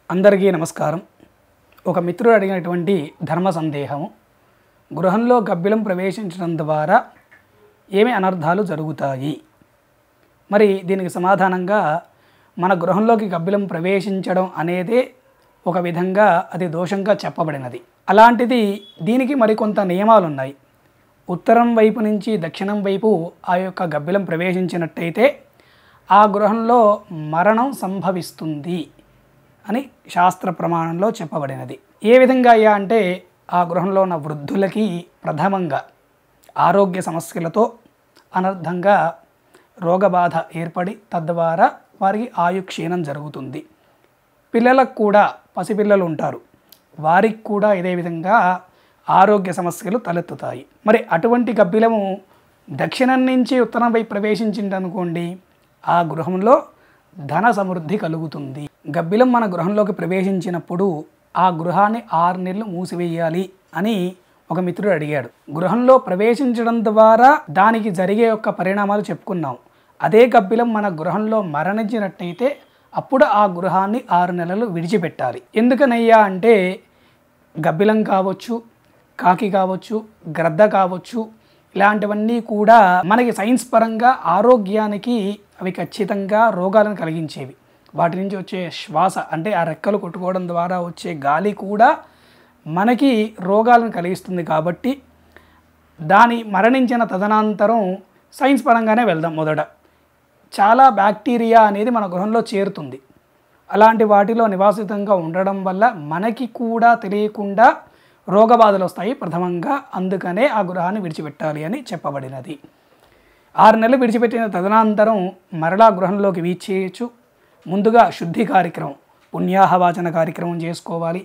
అందరికీ నమస్కారం. ఒక మిత్రుడు అడిగినటువంటి ధర్మ సందేహము, గృహంలో గబ్బిలం ప్రవేశించడం ద్వారా ఏమి అనర్థాలు జరుగుతాయి? మరి దీనికి సమాధానంగా మన గృహంలోకి గబ్బిలం ప్రవేశించడం అనేదే ఒక విధంగా అది దోషంగా చెప్పబడినది. అలాంటిది దీనికి మరికొంత నియమాలు ఉన్నాయి. ఉత్తరం వైపు నుంచి దక్షిణం వైపు ఆ యొక్క గబ్బిలం ప్రవేశించినట్టయితే ఆ గృహంలో మరణం సంభవిస్తుంది అని శాస్త్ర ప్రమాణంలో చెప్పబడినది. ఏ విధంగా అయ్యా అంటే ఆ గృహంలో ఉన్న వృద్ధులకి ప్రథమంగా ఆరోగ్య సమస్యలతో అనర్థంగా రోగబాధ ఏర్పడి తద్వారా వారికి ఆయుక్షీణం జరుగుతుంది. పిల్లలకు కూడా, పసిపిల్లలు ఉంటారు, వారికి కూడా ఇదే విధంగా ఆరోగ్య సమస్యలు తలెత్తుతాయి. మరి అటువంటి గబ్బిలము దక్షిణం నుంచి ఉత్తరం వైపు ప్రవేశించిందనుకోండి, ఆ గృహంలో ధన సమృద్ధి కలుగుతుంది. గబ్బిలం మన గృహంలోకి ప్రవేశించినప్పుడు ఆ గృహాన్ని 6 నెలలు మూసివేయాలి అని ఒక మిత్రుడు అడిగాడు. గృహంలో ప్రవేశించడం ద్వారా దానికి జరిగే యొక్క పరిణామాలు చెప్పుకున్నాం. అదే గబ్బిలం మన గృహంలో మరణించినట్టయితే అప్పుడు ఆ గృహాన్ని 6 నెలలు విడిచిపెట్టాలి. ఎందుకనయ్యా అంటే గబ్బిలం కావచ్చు, కాకి కావచ్చు, గ్రద్ద కావచ్చు, ఇలాంటివన్నీ కూడా మనకి సైన్స్ పరంగా ఆరోగ్యానికి అవి ఖచ్చితంగా రోగాలను కలిగించేవి. వాటి నుంచి వచ్చే శ్వాస అంటే ఆ రెక్కలు కొట్టుకోవడం ద్వారా వచ్చే గాలి కూడా మనకి రోగాలను కలిగిస్తుంది. కాబట్టి దాని మరణించిన తదనంతరం సైన్స్ పరంగానే వెళ్దాం. మొదట చాలా బ్యాక్టీరియా అనేది మన గృహంలో చేరుతుంది. అలాంటి వాటిలో నివాసితంగా ఉండడం వల్ల మనకి కూడా తెలియకుండా రోగబాధలు వస్తాయి ప్రథమంగా. అందుకనే ఆ గృహాన్ని విడిచిపెట్టాలి అని చెప్పబడినది. 6 నెలలు విడిచిపెట్టిన తదనంతరం మరలా గృహంలోకి వీచేయచ్చు. ముందుగా శుద్ధి కార్యక్రమం, పుణ్యాహవాచన కార్యక్రమం చేసుకోవాలి.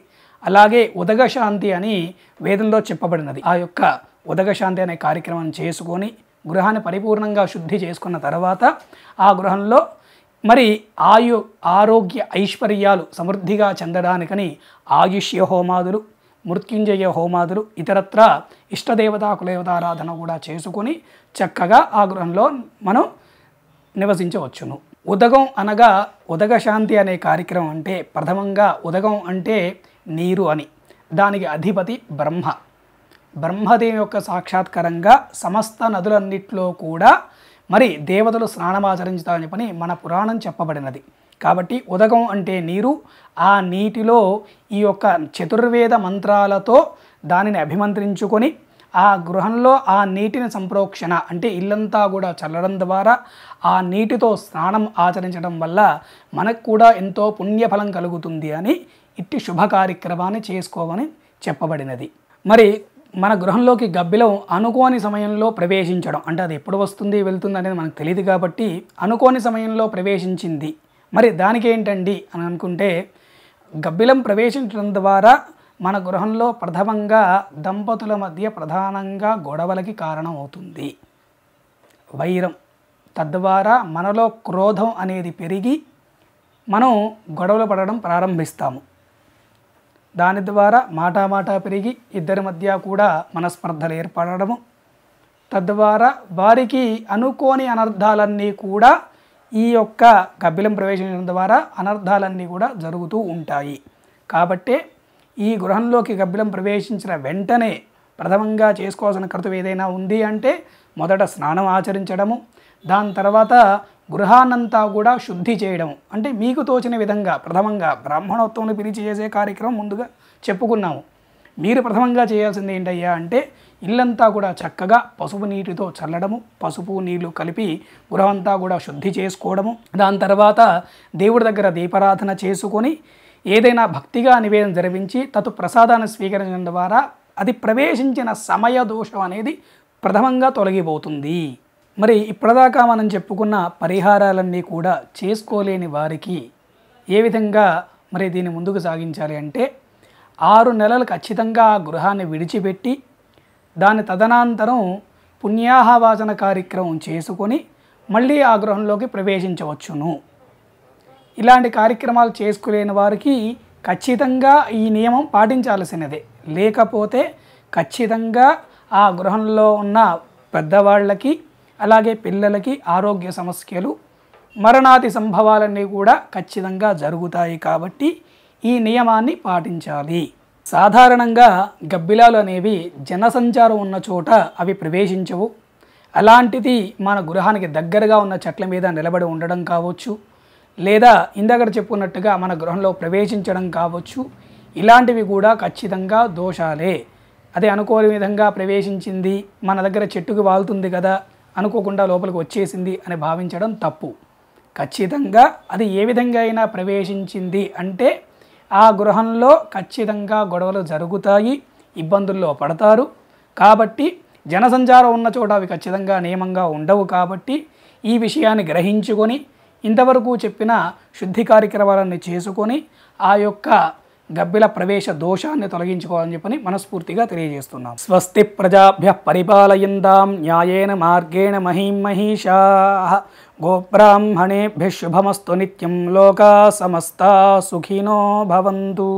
అలాగే ఉదగశాంతి అని వేదంలో చెప్పబడినది. ఆ యొక్క ఉదగశాంతి అనే కార్యక్రమం చేసుకొని గృహాన్ని పరిపూర్ణంగా శుద్ధి చేసుకున్న తర్వాత ఆ గృహంలో మరి ఆరోగ్య ఐశ్వర్యాలు సమృద్ధిగా చెందడానికని ఆయుష్య హోమాదులు, మృత్యుంజయ హోమాదులు, ఇతరత్ర ఇష్టదేవతా కులదేవతారాధన కూడా చేసుకొని చక్కగా ఆ గృహంలో మనం నివసించవచ్చును. ఉదగం అనగా ఉదగశాంతి అనే కార్యక్రమం అంటే ప్రథమంగా ఉదగం అంటే నీరు అని, దానికి అధిపతి బ్రహ్మ. బ్రహ్మదేవి యొక్క సాక్షాత్కారంగా సమస్త నదులన్నిట్లో కూడా మరి దేవతలు స్నానమాచరించుతారని చెప్పని మన పురాణం చెప్పబడినది. కాబట్టి ఉదగం అంటే నీరు. ఆ నీటిలో ఈ యొక్క చతుర్వేద మంత్రాలతో దానిని అభిమంత్రించుకొని ఆ గృహంలో ఆ నీటిని సంప్రోక్షణ అంటే ఇల్లంతా కూడా చల్లడం ద్వారా ఆ నీటితో స్నానం ఆచరించడం వల్ల మనకు కూడా ఎంతో పుణ్యఫలం కలుగుతుంది అని ఇట్టి శుభ కార్యక్రమాన్ని చేసుకోమని చెప్పబడినది. మరి మన గృహంలోకి గబ్బిలం అనుకోని సమయంలో ప్రవేశించడం అంటే అది ఎప్పుడు వస్తుంది వెళ్తుంది అనేది మనకు తెలియదు. కాబట్టి అనుకోని సమయంలో ప్రవేశించింది, మరి దానికి ఏంటండి అని అనుకుంటే, గబ్బిలం ప్రవేశించడం ద్వారా మన గృహంలో ప్రథమంగా దంపతుల మధ్య ప్రధానంగా గొడవలకి కారణం అవుతుంది. వైరం, తద్వారా మనలో క్రోధం అనేది పెరిగి మనం గొడవలు పడడం ప్రారంభిస్తాము. దాని ద్వారా మాటా పెరిగి ఇద్దరి మధ్య కూడా మనస్పర్ధలు ఏర్పడము, తద్వారా వారికి అనుకోని అనర్థాలన్నీ కూడా ఈ యొక్క గబ్బిలం ప్రవేశించడం ద్వారా అనర్థాలన్నీ కూడా జరుగుతూ ఉంటాయి. కాబట్టే ఈ గృహంలోకి గబ్బిలం ప్రవేశించిన వెంటనే ప్రథమంగా చేసుకోవాల్సిన కర్తవ్యం ఏదైనా ఉంది అంటే మొదట స్నానం ఆచరించడము, దాని తర్వాత గృహాన్నంతా కూడా శుద్ధి చేయడం. అంటే మీకు తోచిన విధంగా ప్రథమంగా బ్రాహ్మణోత్సవాన్ని పిలిచి చేసే కార్యక్రమం ముందుగా చెప్పుకున్నాము. మీరు ప్రథమంగా చేయాల్సింది ఏంటయ్యా అంటే ఇల్లంతా కూడా చక్కగా పసుపు నీటితో చల్లడము, పసుపు నీళ్లు కలిపి గృహంతా కూడా శుద్ధి చేసుకోవడము, దాని తర్వాత దేవుడి దగ్గర దీపారాధన చేసుకొని ఏదైనా భక్తిగా నివేదన జరిపించి తతు ప్రసాదాన్ని స్వీకరించడం ద్వారా అది ప్రవేశించిన సమయ దోషం అనేది ప్రథమంగా తొలగిపోతుంది. మరి ఇప్పటిదాకా మనం చెప్పుకున్న పరిహారాలన్నీ కూడా చేసుకోలేని వారికి ఏ విధంగా మరి దీన్ని ముందుకు సాగించాలి అంటే 6 నెలలు ఖచ్చితంగా ఆ గృహాన్ని విడిచిపెట్టి దాని తదనంతరం పుణ్యాహవాచన కార్యక్రమం చేసుకొని మళ్ళీ ఆ గృహంలోకి ప్రవేశించవచ్చును. ఇలాంటి కార్యక్రమాలు చేసుకోలేని వారికి ఖచ్చితంగా ఈ నియమం పాటించాల్సినదే. లేకపోతే ఖచ్చితంగా ఆ గృహంలో ఉన్న పెద్దవాళ్ళకి అలాగే పిల్లలకి ఆరోగ్య సమస్యలు, మరణాది సంభవాలన్నీ కూడా ఖచ్చితంగా జరుగుతాయి. కాబట్టి ఈ నియమాన్ని పాటించాలి. సాధారణంగా గబ్బిలాలు అనేవి జనసంచారం ఉన్న చోట అవి ప్రవేశించవు. అలాంటిది మన గృహానికి దగ్గరగా ఉన్న చెట్ల మీద నిలబడి ఉండడం కావచ్చు, లేదా ఇందాక చెప్పుకున్నట్టుగా మన గృహంలో ప్రవేశించడం కావచ్చు. ఇలాంటివి కూడా ఖచ్చితంగా దోషాలే. అదే అనుకోని విధంగా ప్రవేశించింది, మన దగ్గర చెట్టుకు వాలుతుంది కదా, అనుకోకుండా లోపలికి వచ్చేసింది అని భావించడం తప్పు. ఖచ్చితంగా అది ఏ విధంగా అయినా ప్రవేశించింది అంటే ఆ గృహంలో ఖచ్చితంగా గొడవలు జరుగుతాయి, ఇబ్బందుల్లో పడతారు. కాబట్టి జనసంచారం ఉన్న చోట అవి ఖచ్చితంగా నియమంగా ఉండవు. కాబట్టి ఈ విషయాన్ని గ్రహించుకొని ఇంతవరకు చెప్పిన శుద్ధి కార్యక్రమాలన్నీ చేసుకొని ఆ యొక్క గబ్బిల ప్రవేశ దోషాన్ని తొలగించుకోవాలని చెప్పని మనస్ఫూర్తిగా తెలియజేస్తున్నాం. స్వస్తి ప్రజాభ్యః పరిపాలయంతాం న్యాయేన మార్గేణ మహీం మహీషాః. గోబ్రాహ్మణేభ్యః శుభమస్తు నిత్యం. లోకా సమస్తా సుఖినో భవంతు.